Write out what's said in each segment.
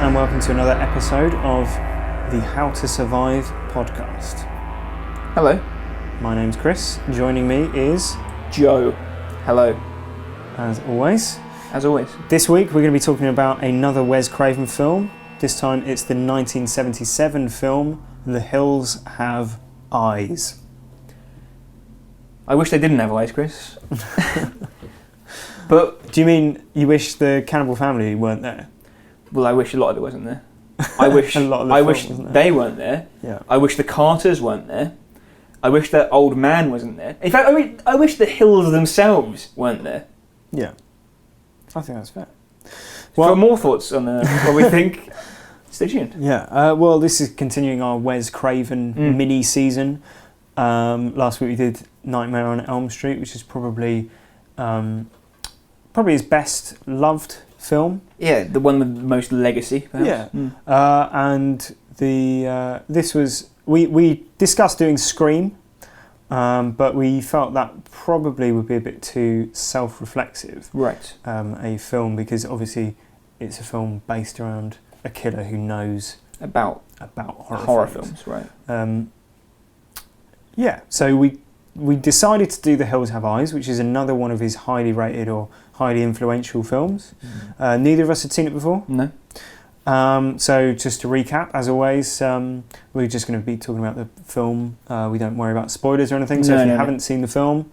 and welcome to another episode of the How to Survive podcast. Hello. My name's Chris. Joining me is Joe. Hello. As always. This week we're going to be talking about another Wes Craven film. This time it's the 1977 film The Hills Have Eyes. I wish they didn't have eyes, Chris. But do you mean you wish the cannibal family weren't there? Well, I wish a lot of it wasn't there. I wish they weren't there. Yeah. I wish the Carters weren't there. I wish that old man wasn't there. In fact, I wish the Hills themselves weren't there. Yeah. I think that's fair. Well, for more thoughts on what we think, stay tuned. Yeah. Well, this is continuing our Wes Craven mini season. Last week we did Nightmare on Elm Street, which is probably his best loved film. Yeah, the one with the most legacy, perhaps. Yeah. And this was we discussed doing Scream, but we felt that probably would be a bit too self-reflexive. Right. A film, because obviously it's a film based around a killer who knows about horror films, right? Yeah. So we decided to do The Hills Have Eyes, which is another one of his highly rated or highly influential films. Neither of us had seen it before. No. So just to recap, as always, we're just going to be talking about the film. We don't worry about spoilers or anything. So if you haven't seen the film,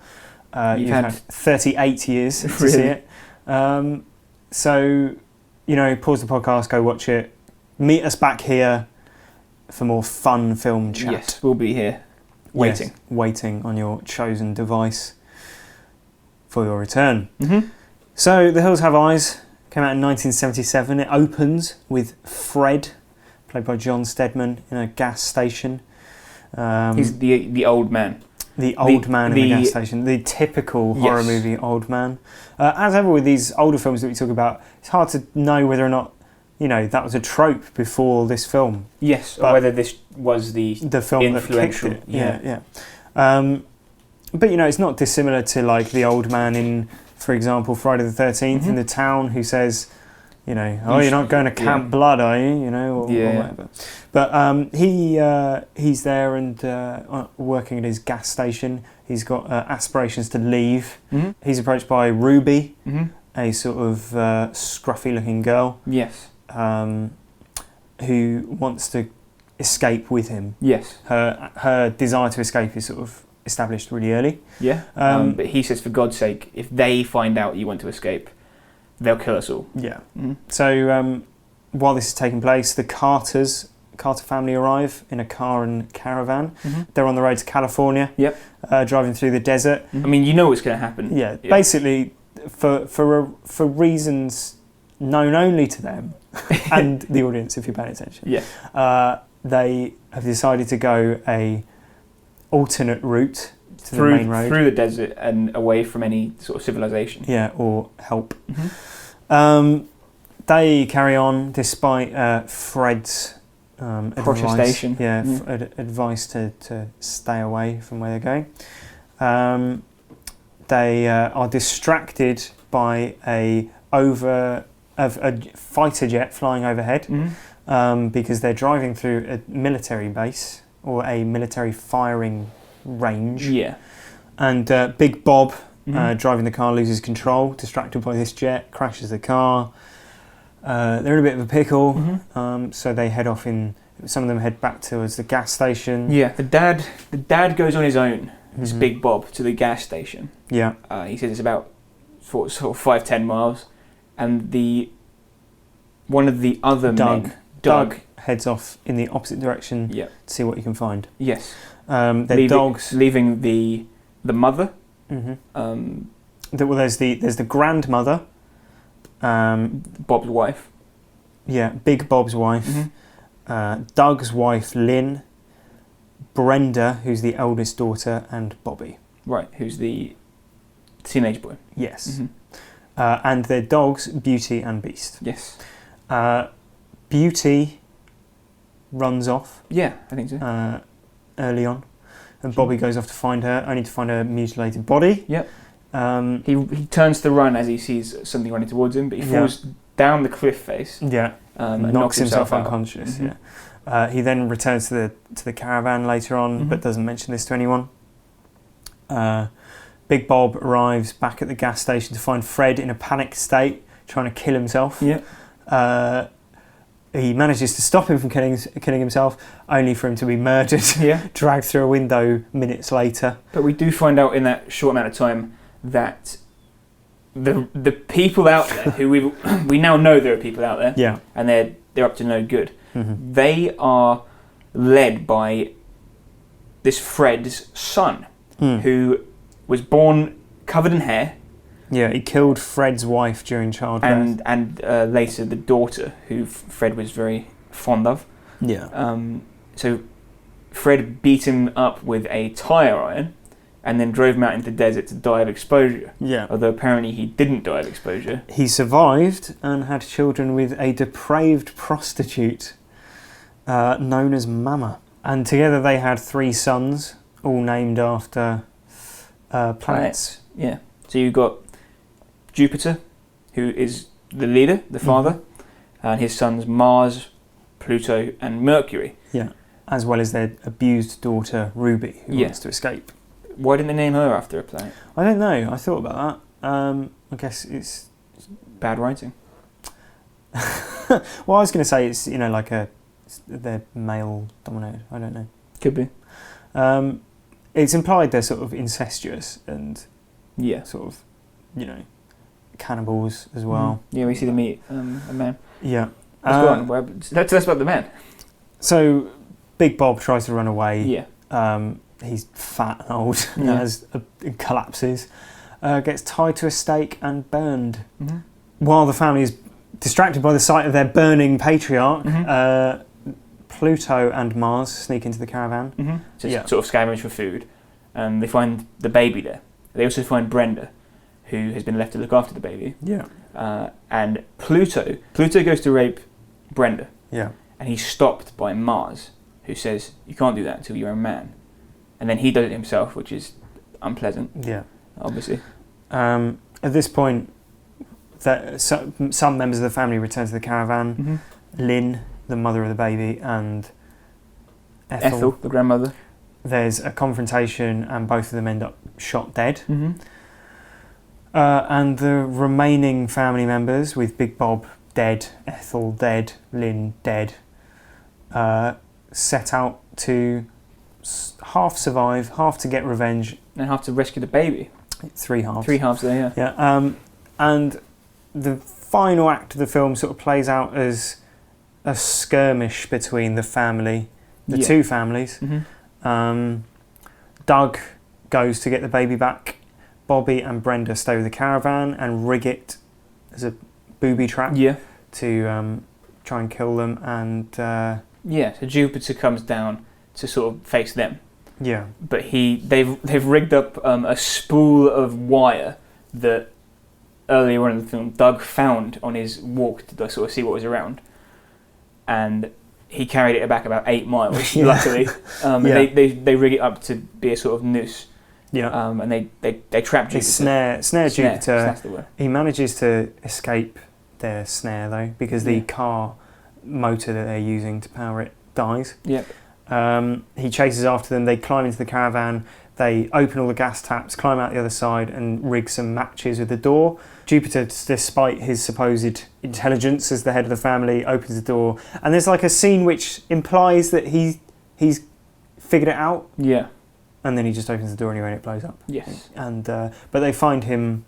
you've had 38 years to see it. So, pause the podcast, go watch it. Meet us back here for more fun film chat. Yes, we'll be here. Waiting on your chosen device for your return. Mm-hmm. So, The Hills Have Eyes came out in 1977. It opens with Fred, played by John Stedman, in a gas station. He's the old man. The old man in the gas station. The typical horror movie old man. As ever with these older films that we talk about, it's hard to know whether or not that was a trope before this film. Yes, or whether this was the film influential. That kicked it. Yeah. But it's not dissimilar to like the old man in, for example, Friday the 13th in the town who says, you're not going to Camp Blood, are you? Or whatever. But he's there and working at his gas station. He's got aspirations to leave. Mm-hmm. He's approached by Ruby, a sort of scruffy-looking girl. Yes. Who wants to escape with him. Yes. Her desire to escape is sort of established really early. Yeah. But he says, for God's sake, if they find out you want to escape, they'll kill us all. Yeah. Mm-hmm. So while this is taking place, the Carter family arrive in a car and caravan. Mm-hmm. They're on the road to California. Yep. Driving through the desert. Mm-hmm. I mean, you know what's going to happen. Yeah. Basically, for reasons known only to them and the audience, if you're paying attention. Yeah. They have decided to go a alternate route to the main road. Through the desert and away from any sort of civilization. Yeah, or help. Mm-hmm. They carry on despite Fred's protestation. Advice to stay away from where they're going. They are distracted by a fighter jet flying overhead. Because they're driving through a military base or a military firing range. Yeah. And Big Bob, driving the car, loses control, distracted by this jet, crashes the car. They're in a bit of a pickle, so they head off some of them head back towards the gas station. Yeah, the dad goes on his own, this Big Bob, to the gas station. Yeah. He says it's about sort of 5-10 miles, and one of the other men... Doug heads off in the opposite direction to see what he can find. Yes. Leaving the mother. Mm-hmm. There's the grandmother. Bob's wife. Yeah, Big Bob's wife. Mm-hmm. Doug's wife, Lynn. Brenda, who's the eldest daughter, and Bobby. Right, who's the teenage boy. Yes. Mm-hmm. And their dogs, Beauty and Beast. Yes. Beauty runs off. Yeah, I think so. Early on. And Bobby goes off to find her, only to find her mutilated body. Yep. He turns to run as he sees something running towards him, but he falls down the cliff face. Yeah. and knocks himself out. unconscious. He then returns to the caravan later on, but doesn't mention this to anyone. Big Bob arrives back at the gas station to find Fred in a panicked state, trying to kill himself. He manages to stop him from killing himself, only for him to be murdered, dragged through a window minutes later. But we do find out in that short amount of time that the people out there, who we now know there are people out there, and they're up to no good. They are led by this Fred's son, who was born covered in hair. Yeah, he killed Fred's wife during childbirth. And later the daughter, who Fred was very fond of. So Fred beat him up with a tire iron and then drove him out into the desert to die of exposure. Although apparently he didn't die of exposure. He survived and had children with a depraved prostitute known as Mama. And together they had 3 sons, all named after planets. So you've got Jupiter, who is the leader, the father, and his sons Mars, Pluto, and Mercury. As well as their abused daughter Ruby, who wants to escape. Why didn't they name her after a planet? I don't know. I thought about that. I guess it's bad writing. Well, I was going to say it's they're male dominated. I don't know. Could be. It's implied they're sort of incestuous and sort of cannibals as well. We see them eat a man. Let's go on. About the man. So Big Bob tries to run away. He's fat and old and collapses. Gets tied to a stake and burned. While the family is distracted by the sight of their burning patriarch, Pluto and Mars sneak into the caravan. Sort of scavenge for food. They find the baby there. They also find Brenda, who has been left to look after the baby. And Pluto goes to rape Brenda. And he's stopped by Mars, who says, "You can't do that until you're a man." And then he does it himself, which is unpleasant. Obviously. At this point, some members of the family return to the caravan. Lynn, the mother of the baby, and Ethel, the grandmother. There's a confrontation, and both of them end up shot dead. And the remaining family members, with Big Bob dead, Ethel dead, Lynn dead, set out to half survive, half to get revenge, and half to rescue the baby. 3 halves. 3 halves there, and the final act of the film sort of plays out as a skirmish between the family, the 2 families. Doug goes to get the baby back. Bobby and Brenda stay with the caravan and rig it as a booby trap to try and kill them. And so Jupiter comes down to sort of face them. But they've rigged up a spool of wire that earlier on in the film Doug found on his walk to sort of see what was around, and he carried it back about 8 miles. Luckily, they rig it up to be a sort of noose. And they trap Jupiter. Snare Jupiter. He manages to escape their snare though, because the car motor that they're using to power it dies. He chases after them. They climb into the caravan. They open all the gas taps, climb out the other side, and rig some matches with the door. Jupiter, despite his supposed intelligence as the head of the family, opens the door, and there's like a scene which implies that he's figured it out. And then he just opens the door anyway and it blows up. And but they find him.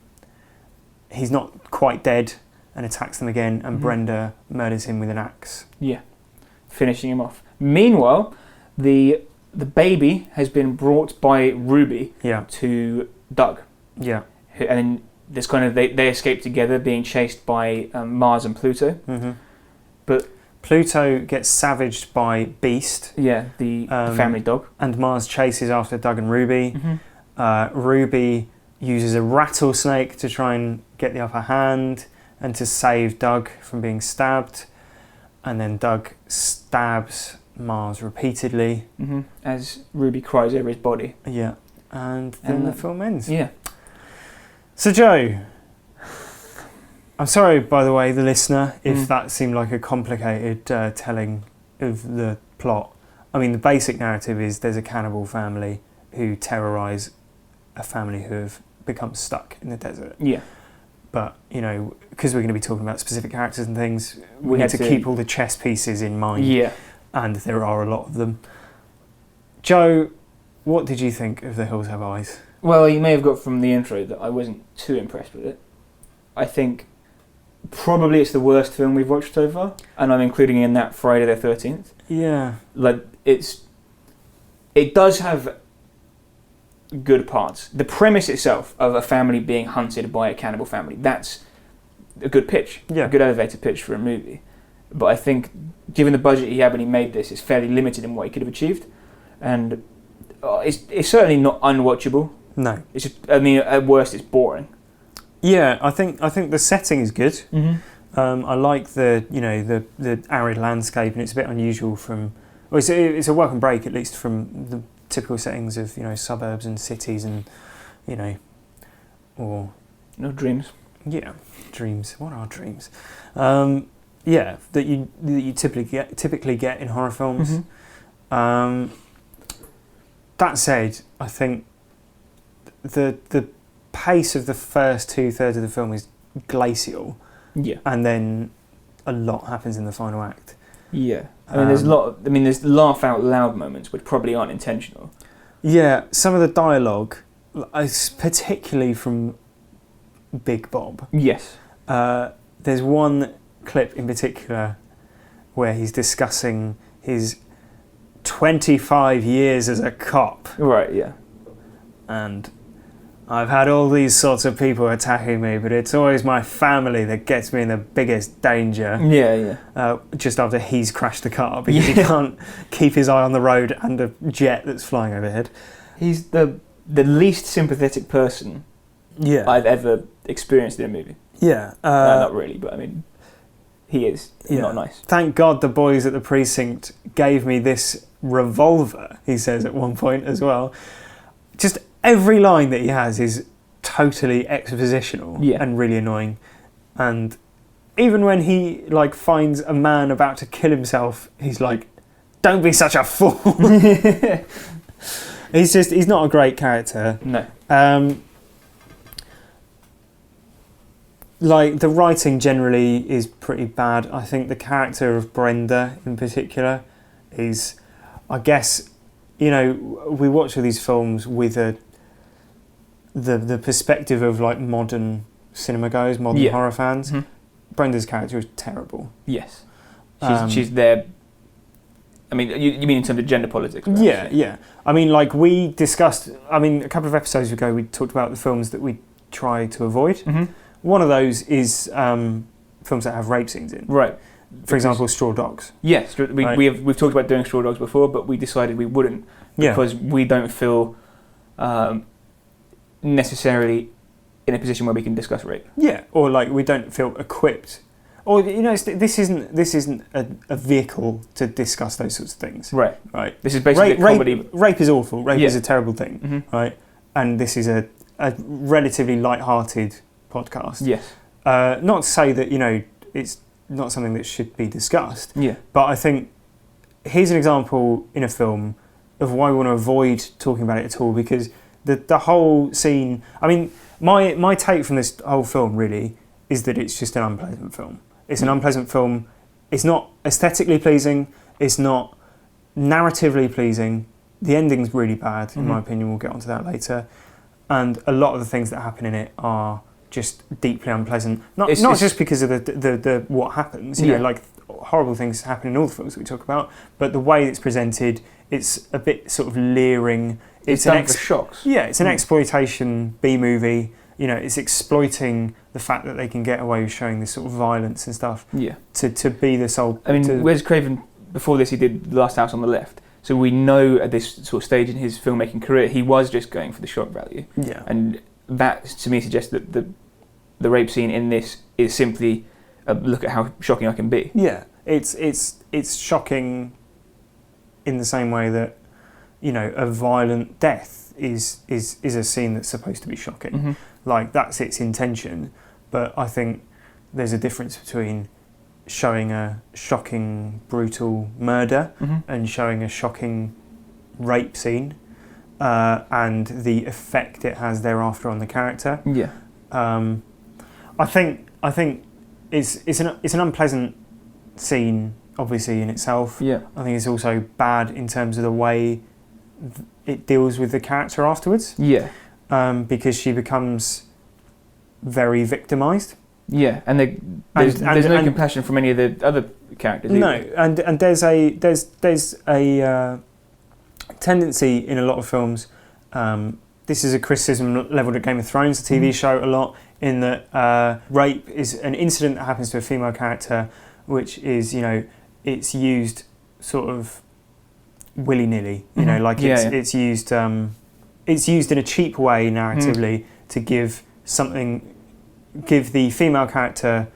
He's not quite dead and attacks them again. And Brenda murders him with an axe. Finishing him off. Meanwhile, the baby has been brought by Ruby to Doug. And then this kind of they escape together, being chased by Mars and Pluto. But Pluto gets savaged by Beast. The family dog. And Mars chases after Doug and Ruby. Ruby uses a rattlesnake to try and get the upper hand and to save Doug from being stabbed. And then Doug stabs Mars repeatedly. As Ruby cries over his body. And then the film ends. Yeah. So Joe, I'm sorry, by the way, the listener, if that seemed like a complicated telling of the plot. I mean, the basic narrative is there's a cannibal family who terrorise a family who have become stuck in the desert. Yeah. But, because we're going to be talking about specific characters and things, we need to keep all the chess pieces in mind. Yeah. And there are a lot of them. Joe, what did you think of The Hills Have Eyes? Well, you may have got from the intro that I wasn't too impressed with it. I think probably it's the worst film we've watched so far, and I'm including in that Friday the 13th. Yeah. Like, it does have good parts. The premise itself of a family being hunted by a cannibal family, that's a good pitch. Yeah. A good elevator pitch for a movie. But I think, given the budget he had when he made this, it's fairly limited in what he could have achieved. And it's certainly not unwatchable. No. It's just, at worst, it's boring. Yeah, I think the setting is good. Mm-hmm. I like the arid landscape, and it's a bit unusual from. Well, it's a welcome break, at least from the typical settings of suburbs and cities, and or no dreams. Yeah, dreams. What are dreams? Yeah, that you typically get in horror films. Mm-hmm. That said, I think the pace of the first 2/3 of the film is glacial. Yeah. And then a lot happens in the final act. Yeah. There's laugh out loud moments which probably aren't intentional. Yeah, some of the dialogue, particularly from Big Bob. Yes. There's one clip in particular where he's discussing his 25 years as a cop. Right, yeah. And I've had all these sorts of people attacking me, but it's always my family that gets me in the biggest danger. Yeah, yeah. Just after he's crashed the car because he can't keep his eye on the road and a jet that's flying overhead. He's the least sympathetic person I've ever experienced in a movie. Yeah. Not really, but he is. He's not nice. Thank God the boys at the precinct gave me this revolver, he says at one point as well. Just every line that he has is totally expositional and really annoying. And even when he finds a man about to kill himself, he's like, "Don't be such a fool." He's not a great character. No. The writing generally is pretty bad. I think the character of Brenda in particular is, I guess, we watch all these films with the perspective of modern modern cinema goers, modern horror fans. Mm-hmm. Brenda's character is terrible. Yes. She's there. You mean in terms of gender politics? Perhaps? Yeah. We discussed, a couple of episodes ago we talked about the films that we try to avoid. Mm-hmm. One of those is films that have rape scenes in. Right. For example, Straw Dogs. Yes, we've talked about doing Straw Dogs before, but we decided we wouldn't because we don't feel necessarily in a position where we can discuss rape. Yeah, or we don't feel equipped, or this isn't a vehicle to discuss those sorts of things. Right. Right. This is basically a comedy. Rape is awful. Rape is a terrible thing. Mm-hmm. Right. And this is a relatively light-hearted podcast. Yes. Not to say that it's not something that should be discussed. Yeah. But I think here's an example in a film of why we want to avoid talking about it at all, because the whole scene. My take from this whole film really is that it's just an unpleasant film. It's an unpleasant film. It's not aesthetically pleasing. It's not narratively pleasing. The ending's really bad, in my opinion. We'll get onto that later. And a lot of the things that happen in it are just deeply unpleasant. Not just because of the what happens. Horrible things happen in all the films that we talk about, but the way it's presented, it's a bit sort of leering. It's done for shocks. Yeah, it's an exploitation B movie. It's exploiting the fact that they can get away with showing this sort of violence and stuff. Yeah. To be the sole. Wes Craven, before this, he did The Last House on the Left. So we know at this sort of stage in his filmmaking career, he was just going for the shock value. Yeah. And that, to me, suggests that the rape scene in this is simply a look at how shocking I can be. Yeah. It's shocking in the same way that, a violent death is a scene that's supposed to be shocking. Mm-hmm. That's its intention. But I think there's a difference between showing a shocking, brutal murder and showing a shocking rape scene and the effect it has thereafter on the character. Yeah. I think it's an unpleasant scene, obviously, in itself. Yeah. I think it's also bad in terms of the way it deals with the character afterwards. Yeah. Because she becomes very victimised. Yeah, and there's no compassion from any of the other characters. No, either. and there's a tendency in a lot of films. This is a criticism levelled at Game of Thrones, the TV show, a lot, in that rape is an incident that happens to a female character, which is, it's used sort of willy-nilly. It's used. It's used in a cheap way narratively to give the female character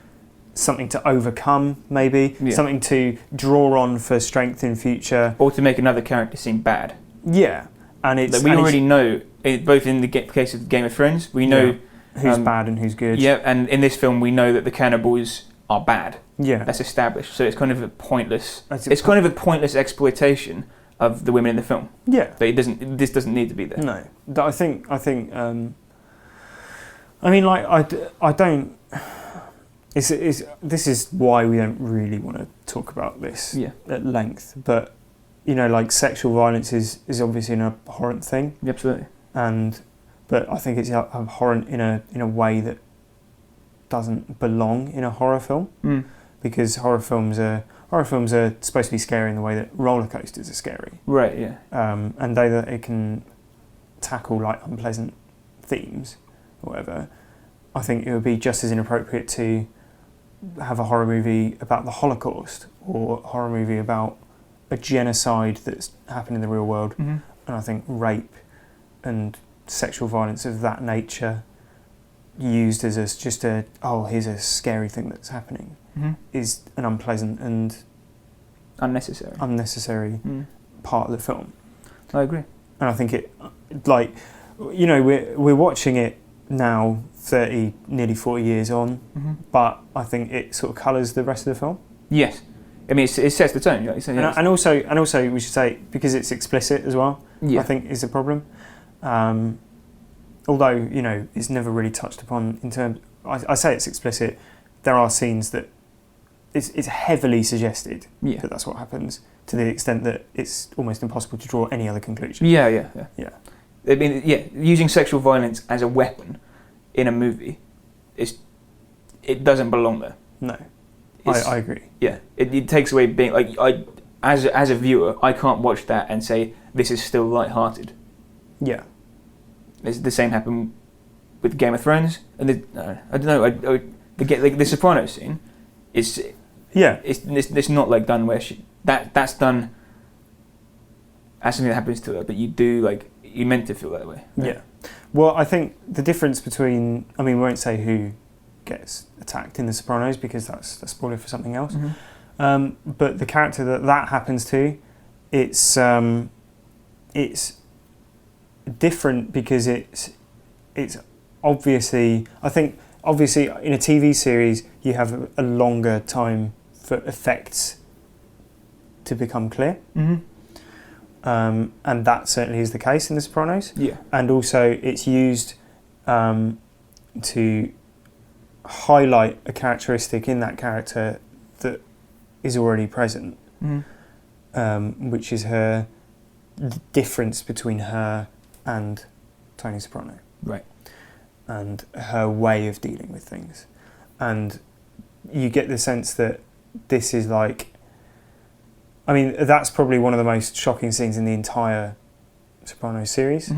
something to overcome, maybe something to draw on for strength in future, or to make another character seem bad. Yeah, and it's we already know, both in the case of Game of Thrones, we know who's bad and who's good. Yeah, and in this film we know that the cannibals are bad. Yeah, that's established. So it's kind of a pointless. It's kind of a pointless exploitation of the women in the film. Yeah, but this doesn't need to be there. No, I think. I mean, like, I don't. This is why we don't really want to talk about this at length. But like, sexual violence is obviously an abhorrent thing. Yeah, absolutely. But I think it's abhorrent in a way that doesn't belong in a horror film. Because horror films are supposed to be scary in the way that roller coasters are scary. Right. Yeah. And it can tackle like unpleasant themes. Whatever, I think it would be just as inappropriate to have a horror movie about the Holocaust or a horror movie about a genocide that's happened in the real world. And I think rape and sexual violence of that nature used as here's a scary thing that's happening is an unpleasant and unnecessary part of the film. I agree. And I think it, like, we're watching it now 30, nearly 40 years on, but I think it sort of colours the rest of the film. Yes. I mean, it sets the tone. Like, and also we should say, because it's explicit as well, I think is a problem. Although, it's never really touched upon in terms... I say it's explicit, there are scenes that it's heavily suggested that that's what happens, to the extent that it's almost impossible to draw any other conclusion. Yeah. I mean, using sexual violence as a weapon in a movie, it doesn't belong there. No, I agree. Yeah, it takes away being like as a viewer, I can't watch that and say this is still light-hearted. Yeah, the same happened with Game of Thrones, and I don't know. The Sopranos scene is it's not like done where that's done as something that happens to her, but you meant to feel that way. Right? Yeah. Well, I think the difference between... I mean, we won't say who gets attacked in The Sopranos because that's a spoiler for something else. But the character that happens to, it's different because it's obviously... I think, obviously, in a TV series, you have a longer time for effects to become clear. And that certainly is the case in The Sopranos. Yeah. And also it's used to highlight a characteristic in that character that is already present, which is the difference between her and Tony Soprano. Right. And her way of dealing with things. And you get the sense that this is like... I mean, that's probably one of the most shocking scenes in the entire Sopranos series.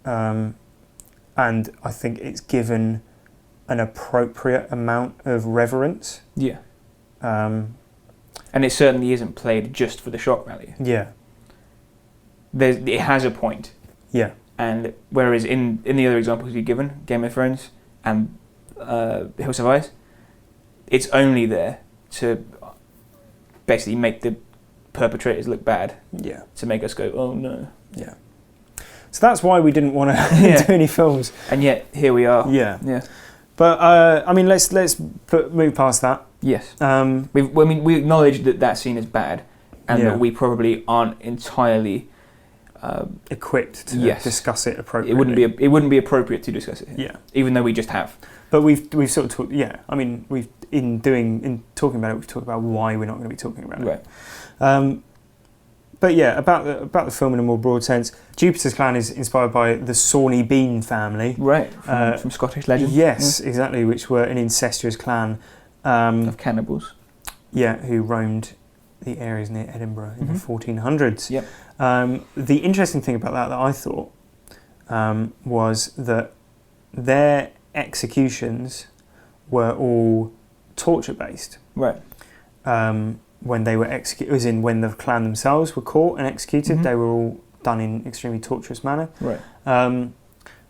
And I think it's given an appropriate amount of reverence. Yeah. And it certainly isn't played just for the shock value. Yeah. It has a point. Yeah. And whereas in the other examples you've given, Game of Thrones and House of Ice, it's only there to basically make the perpetrators look bad. Yeah. To make us go, oh no. Yeah. So that's why we didn't want to do any films. And yet here we are. Yeah. Yeah. But I mean, let's move past that. Yes. We acknowledge that scene is bad, and that we probably aren't entirely equipped to discuss it appropriately. It wouldn't be appropriate to discuss it here. Yeah. Even though we just have. But we've sort of talked. Yeah. I mean, in talking about it, we've talked about why we're not going to be talking about it. Right. But yeah, about the film in a more broad sense, Jupiter's clan is inspired by the Sawney Bean family. Right, from Scottish legend. Yes, exactly, which were an incestuous clan. Of cannibals. Yeah, who roamed the areas near Edinburgh in the 1400s. Yep. The interesting thing about that I thought was that their executions were all torture-based. Right. When they were executed, as in when the clan themselves were caught and executed, they were all done in extremely torturous manner. Right.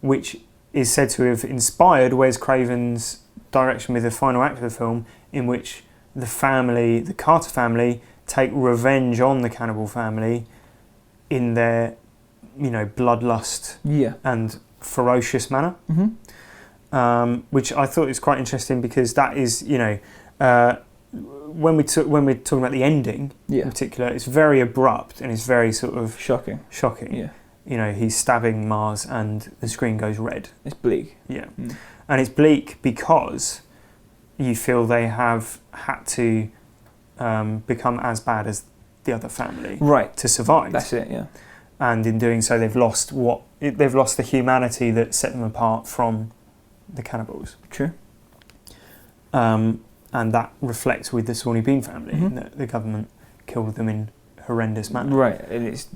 Which is said to have inspired Wes Craven's direction with the final act of the film, in which the Carter family, take revenge on the cannibal family in their, bloodlust and ferocious manner. Which I thought is quite interesting because that is, when we're talking about the ending in particular, it's very abrupt and it's very sort of shocking. Yeah. He's stabbing Mars and the screen goes red. It's bleak. Yeah. And it's bleak because you feel they have had to become as bad as the other family to survive. That's it, yeah. And in doing so, they've lost the humanity that set them apart from the cannibals. True. And that reflects with the Sawney Bean family, in that the government killed them in horrendous manner. Right, and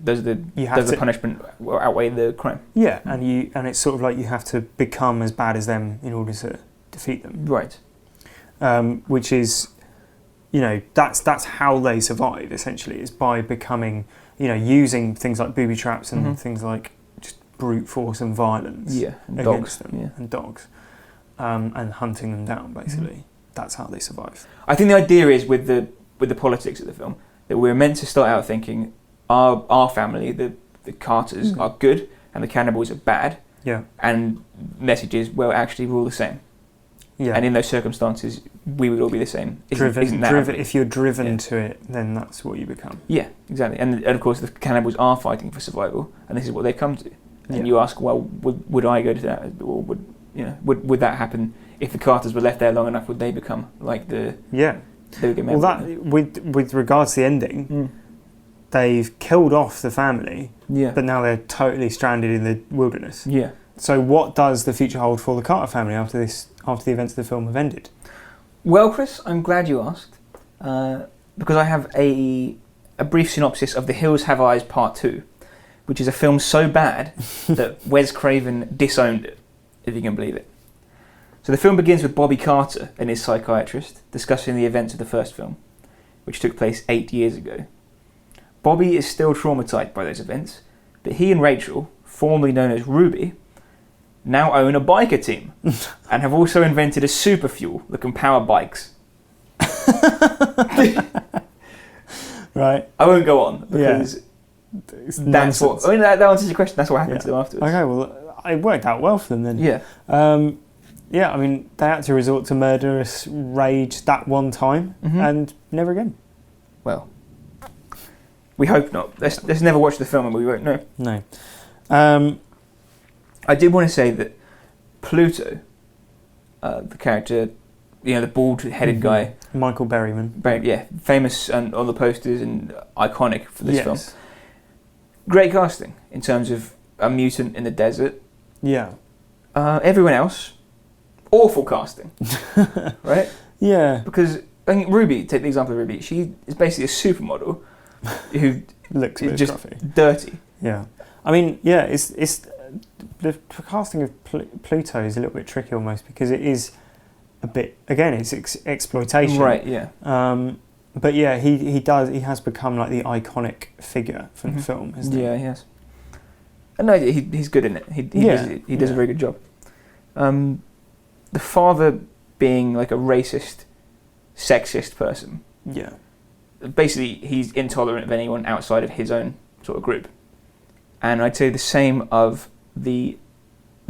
does the punishment outweigh the crime? Yeah, and it's sort of like you have to become as bad as them in order to defeat them. Right. Which is, that's how they survive, essentially, is by becoming, using things like booby traps and things like just brute force and violence against them and dogs. And hunting them down, basically. That's how they survive. I think the idea is with the politics of the film that we're meant to start out thinking our family, the Carters, are good and the cannibals are bad. Yeah. And message is, well, actually we're all the same. Yeah. And in those circumstances, we would all be the same. If you're driven to it, then that's what you become. Yeah, exactly. And of course, the cannibals are fighting for survival, and this is what they come to. And you ask, well, would I go to that, or would that happen if the Carters were left there long enough? Would they become like the? Yeah. They would get well, that with regards to the ending, they've killed off the family. Yeah. But now they're totally stranded in the wilderness. Yeah. So what does the future hold for the Carter family after the events of the film have ended? Well, Chris, I'm glad you asked, because I have a brief synopsis of The Hills Have Eyes Part 2, which is a film so bad that Wes Craven disowned it, if you can believe it. So the film begins with Bobby Carter and his psychiatrist discussing the events of the first film, which took place 8 years ago. Bobby is still traumatized by those events, but he and Rachel, formerly known as Ruby, now own a biker team and have also invented a super fuel that can power bikes. Right. I won't go on because that's what. I mean, that answers your question. That's what happened to them afterwards. Okay, well, it worked out well for them then. Yeah. Yeah, I mean, they had to resort to murderous rage that one time and never again. Well, we hope not. Let's never watch the film and we won't know. No. I did want to say that Pluto, the character, the bald-headed guy, Michael Berryman, famous and on the posters and iconic for this film. Great casting in terms of a mutant in the desert. Yeah. Everyone else, awful casting, right? Yeah. Because I think Ruby, take the example of Ruby, she is basically a supermodel who looks is just scruffy. Dirty. Yeah. I mean, yeah, it's the casting of Pluto is a little bit tricky almost because it is a bit, again, it's exploitation. Right, yeah. But yeah, he has become like the iconic figure for the film, hasn't he? Yeah, he has. And no, he's good in it. He does a very good job. The father being like a racist, sexist person. Yeah. Basically, he's intolerant of anyone outside of his own sort of group. And I'd say the same of the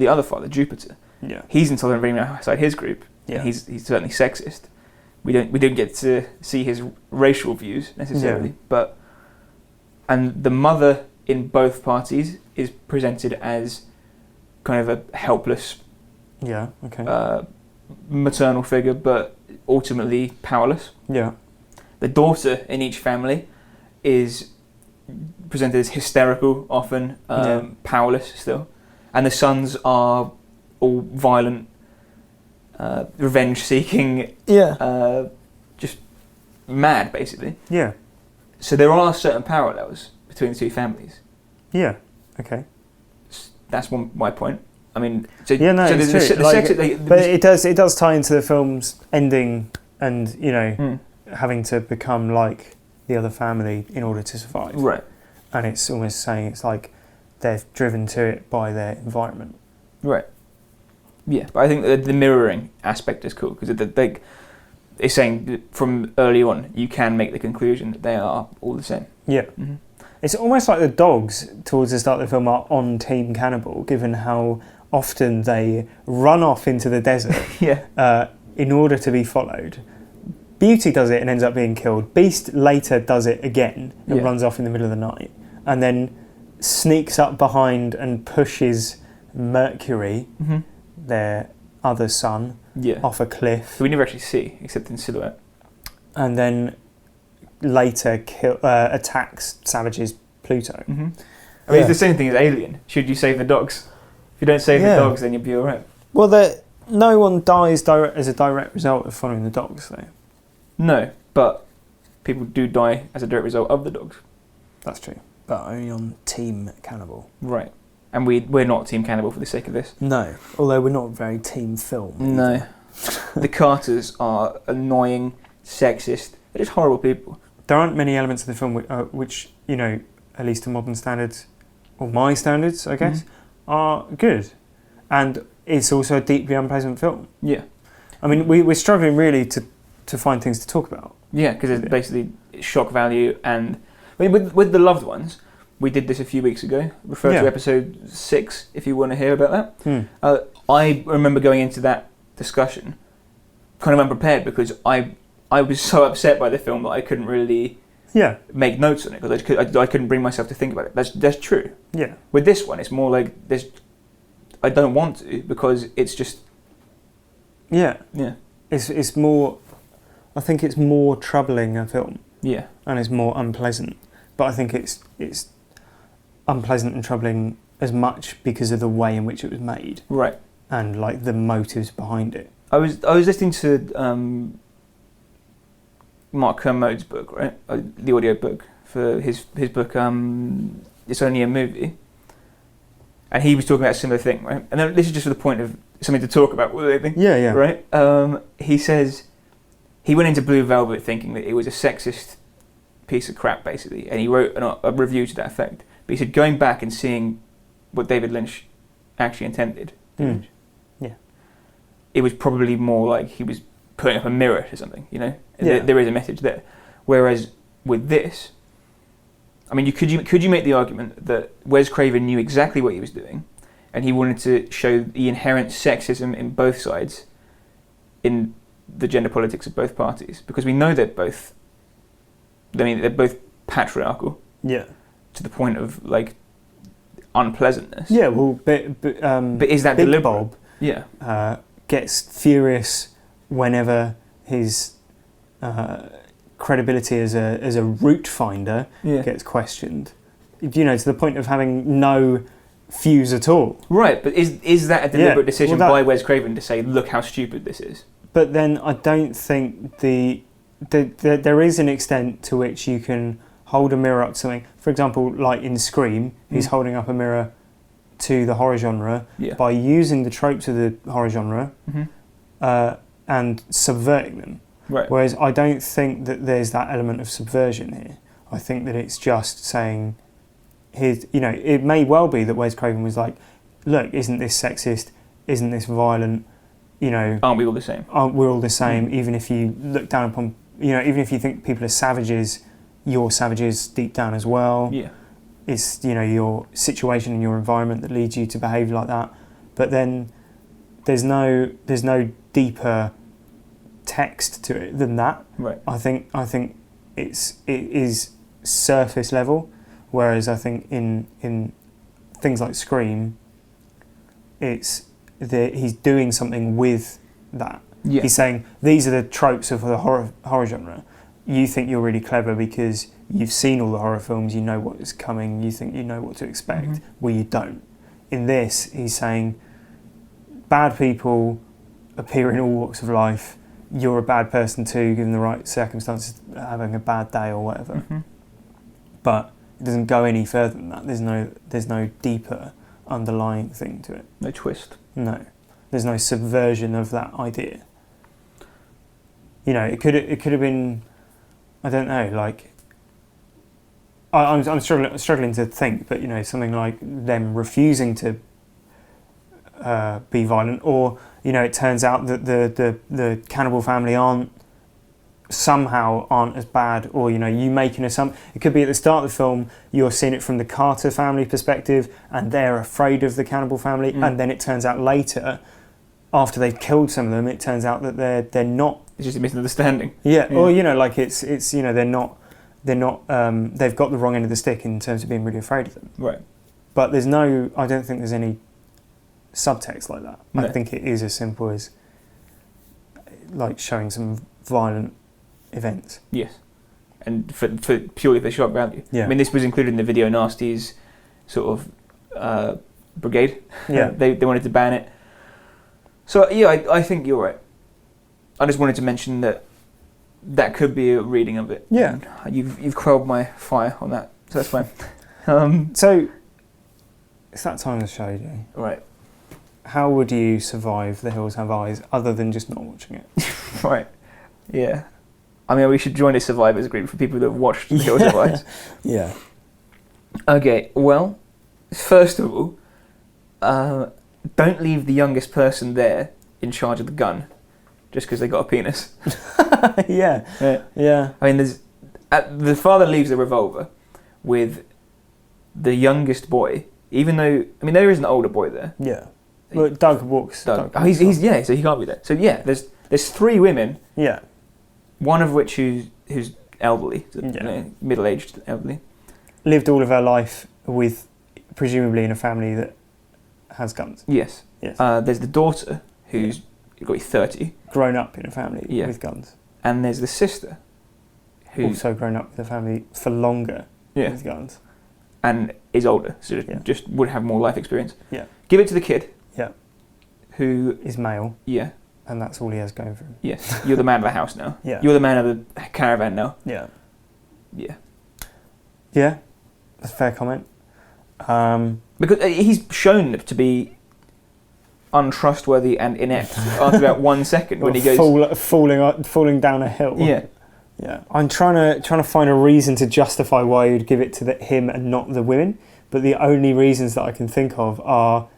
other father, Jupiter. Yeah. He's intolerant of being outside his group. Yeah. He's certainly sexist. We don't get to see his racial views necessarily, and the mother in both parties is presented as kind of a helpless, maternal figure, but ultimately powerless. Yeah. The daughter in each family is presented as hysterical, often powerless still, and the sons are all violent, revenge-seeking, just mad, basically. Yeah. So there are certain parallels between the two families. Yeah. Okay. That's my point. I mean, it's true. But it does tie into the film's ending, and having to become like the other family in order to survive. Right. And it's almost saying it's like they're driven to it by their environment. Right. Yeah, but I think the mirroring aspect is cool because it's saying that from early on you can make the conclusion that they are all the same. Yeah. Mm-hmm. It's almost like the dogs towards the start of the film are on Team Cannibal, given how often they run off into the desert in order to be followed. Beauty does it and ends up being killed. Beast later does it again and runs off in the middle of the night, and then sneaks up behind and pushes Mercury, their other son, off a cliff. Who we never actually see, except in silhouette. And then later attacks, savages Pluto. I mean, it's the same thing as Alien. Should you save the dogs? If you don't save the dogs, then you'll be alright. Well, no one dies as a direct result of following the dogs, though. No, but people do die as a direct result of the dogs. That's true. But only on Team Cannibal. Right. And we're not Team Cannibal for the sake of this. No, although we're not very team film. No. The Carters are annoying, sexist, they're just horrible people. There aren't many elements of the film which, at least to modern standards, or my standards, I guess, are good. And it's also a deeply unpleasant film. Yeah. I mean, we're struggling really to find things to talk about. Yeah, because it's basically shock value. And I mean, with The Loved Ones, we did this a few weeks ago. Refer to episode 6 if you want to hear about that. I remember going into that discussion kind of unprepared because I was so upset by the film that I couldn't really make notes on it because I couldn't bring myself to think about it. That's true. Yeah. With this one, it's more like I don't want to because it's just It's more. I think it's more troubling a film. Yeah. And it's more unpleasant, but I think it's unpleasant and troubling as much because of the way in which it was made. Right. And like the motives behind it. I was listening to Mark Kermode's book, right? The audio book for his book. It's Only a Movie. And he was talking about a similar thing, right? And then this is just for the point of something to talk about, what they think. Yeah. Right? He says he went into Blue Velvet thinking that it was a sexist piece of crap, basically, and he wrote a review to that effect. But he said going back and seeing what David Lynch actually intended, it was probably more like he was putting up a mirror to something, There is a message there. Whereas with this, I mean, could you make the argument that Wes Craven knew exactly what he was doing, and he wanted to show the inherent sexism in both sides, in the gender politics of both parties, because we know they're both patriarchal. Yeah. To the point of like unpleasantness. Yeah. Well, but is that Big deliberate? Bob? Yeah. Gets furious whenever his credibility as a route finder gets questioned. To the point of having no fuse at all. Right, but is that a deliberate decision by Wes Craven to say, look how stupid this is? But then I don't think there is an extent to which you can hold a mirror up to something. For example, like in Scream, he's holding up a mirror to the horror genre by using the tropes of the horror genre and subverting them. Right. Whereas I don't think that there's that element of subversion here. I think that it's just saying, it may well be that Wes Craven was like, look, isn't this sexist? Isn't this violent? Aren't we all the same? Aren't we all the same? Even if you look down upon, even if you think people are savages, you're savages deep down as well. Yeah. It's, your situation and your environment that leads you to behave like that. But then there's no deeper text to it than that. Right. I think it is surface level, whereas I think in things like Scream, he's doing something with that. Yeah. He's saying these are the tropes of the horror genre. You think you're really clever because you've seen all the horror films, you know what is coming, you think you know what to expect. Mm-hmm. Well, you don't. In this, he's saying bad people appear in all walks of life. You're a bad person too, given the right circumstances, having a bad day or whatever. Mm-hmm. But it doesn't go any further than that. There's no deeper underlying thing to it. No twist. No. There's no subversion of that idea. You know, it could have been, I don't know, like, I'm struggling to think, but, you know, something like them refusing to be violent, or, you know, it turns out that the cannibal family aren't as bad, or, you know, you make an assumption. It could be at the start of the film you're seeing it from the Carter family perspective and they're afraid of the cannibal family, and then it turns out later, after they've killed some of them, it turns out that they're not. It's just a misunderstanding. Yeah. Or, you know, like it's you know, they're not they've got the wrong end of the stick in terms of being really afraid of them. Right. But I don't think there's any subtext like that. No. I think it is as simple as like showing some violent events. Yes. And for purely for shock value. Yeah. I mean, this was included in the Video Nasties sort of brigade. Yeah. they wanted to ban it. So yeah, I think you're right. I just wanted to mention that could be a reading of it. Yeah. And you've quelled my fire on that, so that's fine. So it's that time of the show, Jay. Right. How would you survive The Hills Have Eyes other than just not watching it? Right. Yeah. I mean, we should join a survivors group for people that have watched The Hills Have Eyes. Yeah. Okay. Well, first of all, don't leave the youngest person there in charge of the gun just because they got a penis. Yeah. I mean, the father leaves the revolver with the youngest boy, even though, I mean, there is an older boy there. Yeah. Well, Doug walks. Doug. Oh, he's so he can't be there. So yeah, there's three women. Yeah. One of which who's elderly, you know, middle-aged elderly. Lived all of her life presumably in a family that has guns. Yes. Yes. There's the daughter who's got to be 30. Grown up in a family with guns. And there's the sister who's also grown up with a family for longer with guns. And is older, so just would have more life experience. Yeah. Give it to the kid. Yeah. Who is male. Yeah. And that's all he has going for him. Yes. You're the man of the house now. Yeah. You're the man of the caravan now. Yeah. Yeah. Yeah. That's a fair comment. Because he's shown to be untrustworthy and inept after about 1 second when he goes falling down a hill. Yeah. Yeah. I'm trying to find a reason to justify why you'd give it to him and not the women, but the only reasons that I can think of are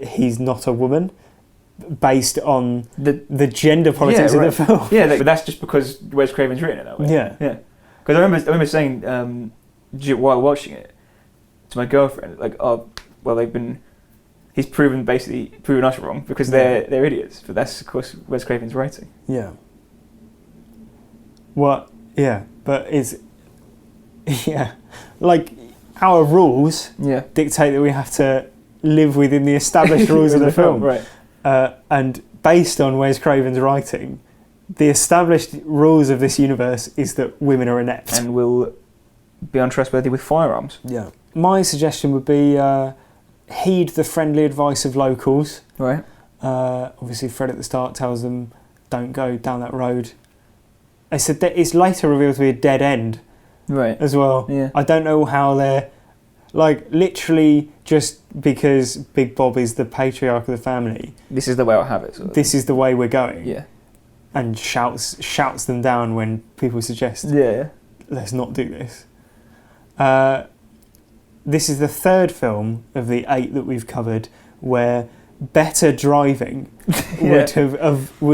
he's not a woman, based on the gender politics of the film. Yeah, but that's just because Wes Craven's written it that way. Yeah. Yeah. Because I remember saying while watching it to my girlfriend, like, oh, well, he's proven us wrong because they're idiots. But that's of course Wes Craven's writing. Yeah. What? Yeah, but like our rules dictate that we have to live within the established rules of the film. Right. And based on Wes Craven's writing, the established rules of this universe is that women are inept and will be untrustworthy with firearms. Yeah. My suggestion would be heed the friendly advice of locals. Right. Obviously, Fred at the start tells them, don't go down that road. It's later revealed to be a dead end. Right. As well. Yeah. I don't know how they're, like, literally just because Big Bob is the patriarch of the family. This is the way I'll have it. This is the way we're going. Yeah. And shouts them down when people suggest, let's not do this. This is the third film of the 8 that we've covered where better driving would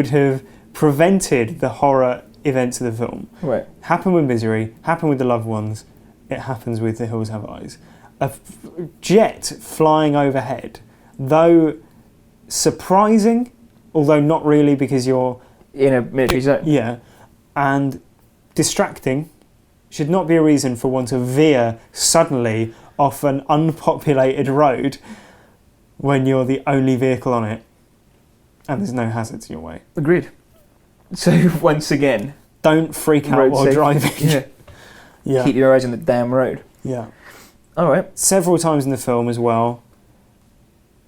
have prevented the horror events of the film. Right. Happen with Misery, happen with The Loved Ones, it happens with The Hills Have Eyes. A jet flying overhead, though surprising, although not really because you're in a military zone. Yeah, and distracting should not be a reason for one to veer suddenly off an unpopulated road when you're the only vehicle on it and there's no hazards in your way. Agreed. So once again, don't freak out while driving. Yeah. Keep your eyes on the damn road. Yeah. All right. Several times in the film as well,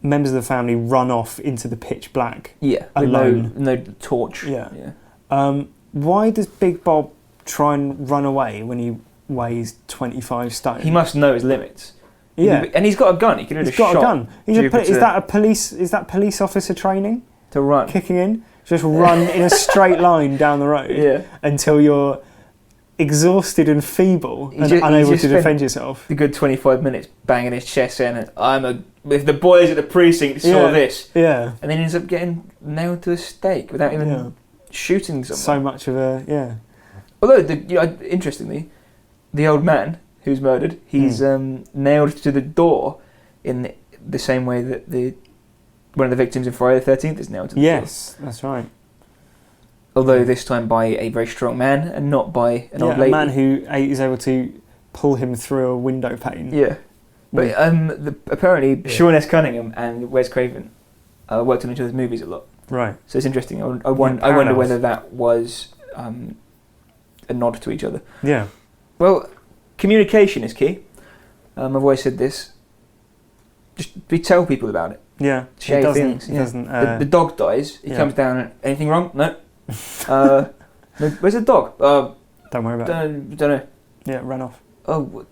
members of the family run off into the pitch black. Yeah. Alone. No torch. Yeah. Why does Big Bob try and run away when he weighs 25 stone? He must know his limits. Yeah. And he's got a gun. He can He's got a gun. Is that police officer training? To run. Kicking in? Just run in a straight line down the road until you're exhausted and feeble and unable to defend yourself. The good 25 minutes banging his chest saying, if the boys at the precinct saw this. Yeah. And then he ends up getting nailed to a stake without even shooting someone. So much of a, Although, interestingly, the old man who's murdered, he's nailed to the door in the same way that one of the victims in Friday the 13th is nailed to the door. Yes, that's right. Although this time by a very strong man and not by an old lady. A man who is able to pull him through a window pane. Yeah. But apparently Sean S. Cunningham and Wes Craven worked on each other's movies a lot. Right. So it's interesting. I wonder whether that was a nod to each other. Yeah. Well, communication is key. I've always said this. Just tell people about it. Yeah. Share your feelings. The dog dies. He comes down and, anything wrong? No. No. Where's the dog? Don't worry about it. Don't know. Yeah, ran off. Oh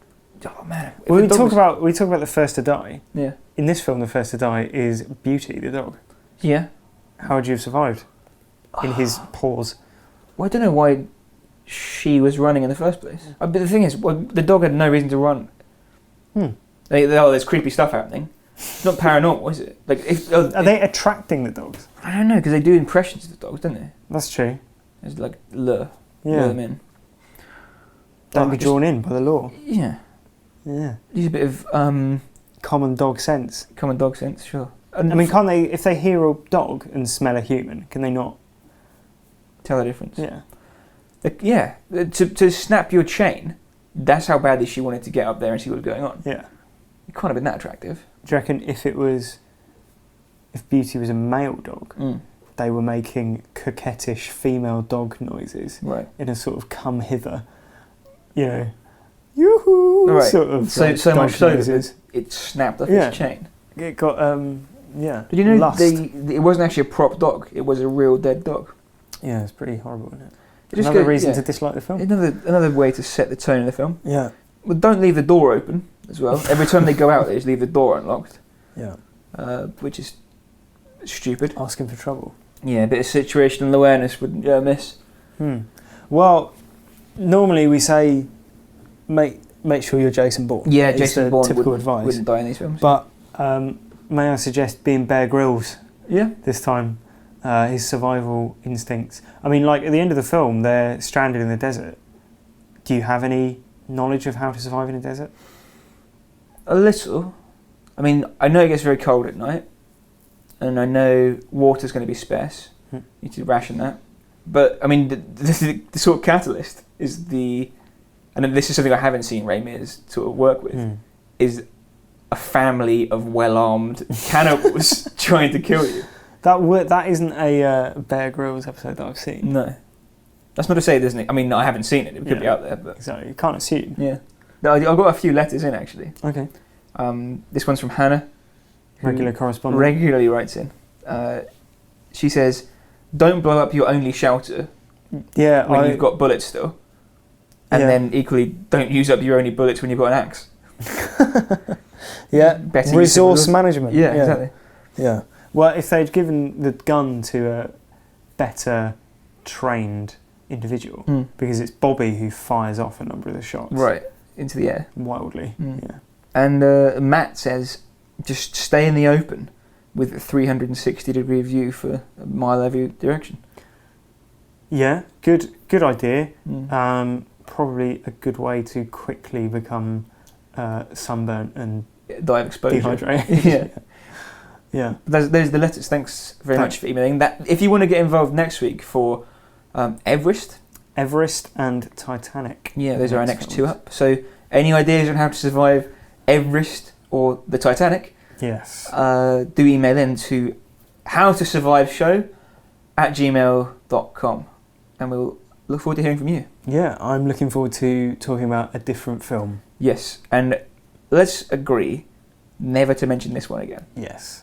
man. Well, we talk about the first to die. Yeah. In this film, the first to die is Beauty, the dog. Yeah. How would you have survived? In his paws. Well, I don't know why she was running in the first place. But the thing is, the dog had no reason to run. There's creepy stuff happening. It's not paranormal, is it? Are they attracting the dogs? I don't know, because they do impressions of the dogs, don't they? That's true. It's like lure them in. Don't be drawn in by the law. Yeah. Yeah. Use a bit of common dog sense. Common dog sense, sure. And can't they? If they hear a dog and smell a human, can they not tell the difference? Yeah. To snap your chain. That's how badly she wanted to get up there and see what was going on. Yeah. It can't have been that attractive. Do you reckon if Beauty was a male dog, they were making coquettish female dog noises in a sort of come hither, yoo-hoo sort of so much so that it snapped off its chain. It got Did you know lust. It wasn't actually a prop dog, it was a real dead dog. Yeah, it's pretty horrible, isn't it? Another reason to dislike the film. Another way to set the tone of the film. Yeah. Well, don't leave the door open as well. Every time they go out, they just leave the door unlocked. Yeah. Which is stupid. Asking for trouble. Yeah, a bit of situational awareness wouldn't miss. Well, normally we say make sure you're Jason Bourne. Yeah, Jason Bourne typical advice. Wouldn't die in these films. But may I suggest being Bear Grylls? Yeah. This time, his survival instincts. I mean, like at the end of the film, they're stranded in the desert. Do you have any knowledge of how to survive in a desert? A little. I mean, I know it gets very cold at night, and I know water's going to be scarce. You need to ration that. But I mean, the sort of catalyst is and this is something I haven't seen Ray Mears sort of work with, is a family of well-armed cannibals trying to kill you. That isn't a Bear Grylls episode that I've seen. No. That's not to say it isn't. I mean, I haven't seen it. It could be out there. But exactly. You can't assume. Yeah. No, I've got a few letters in, actually. Okay. This one's from Hannah. Regular correspondent. Regularly writes in. She says, don't blow up your only shelter when you've got bullets still. And then equally, don't use up your only bullets when you've got an axe. Resource management. Yeah, exactly. Yeah. Well, if they'd given the gun to a better trained individual, because it's Bobby who fires off a number of the shots. Right, into the air. Wildly, yeah. And Matt says, just stay in the open with a 360-degree view for a mile every direction. Yeah, good idea. Probably a good way to quickly become sunburnt and die of exposure. Dehydrated. Yeah. Those are the letters. Thanks very much for emailing. That. If you want to get involved next week for Everest and Titanic. Yeah, those are our next two up. So any ideas on how to survive Everest or the Titanic? Yes. Do email in to howtosurviveshow@gmail.com, and we'll look forward to hearing from you. Yeah, I'm looking forward to talking about a different film. Yes, and let's agree never to mention this one again. Yes.